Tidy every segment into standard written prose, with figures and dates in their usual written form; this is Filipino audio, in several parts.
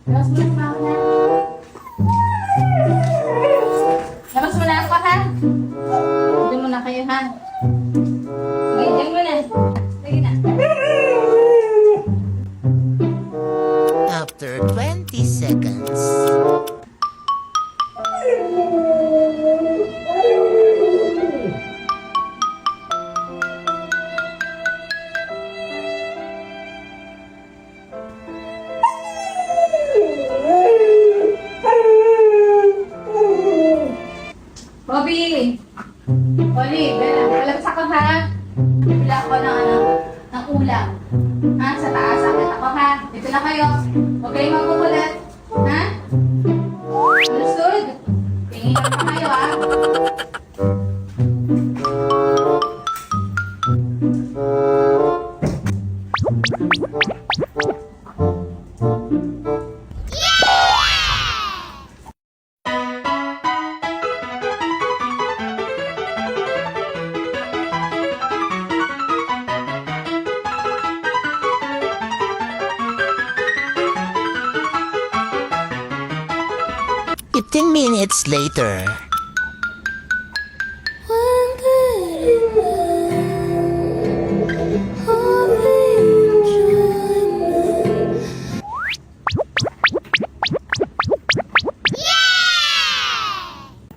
Labas mo na ako ha. Labas mo na ako ha. Diyan muna kayo ha. Okay, diyan muna. Sige na. After 20 seconds. Bobby! Oli, Bella, palabas ako ha. Bibila ako ng ulam. Ha? Sa taas, akit ako ha. Dito na kayo. Huwag kayong magkukulat. Ha? Understood? Tingin lang pa kayo ha. Fifteen minutes later.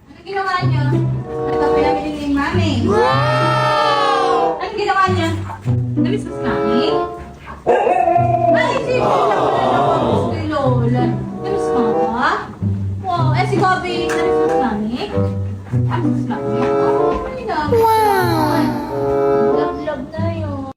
Ano ginawa niyo? Ito pinamili ni Mami. Wow! Ano ginawa niyo? Namiss mo si Mami? Ay, si Lola. Namiss kay Lola. Namiss mo ba? Wow, eh si Bobby. Namiss mo si Mami? Namiss mo si Mami?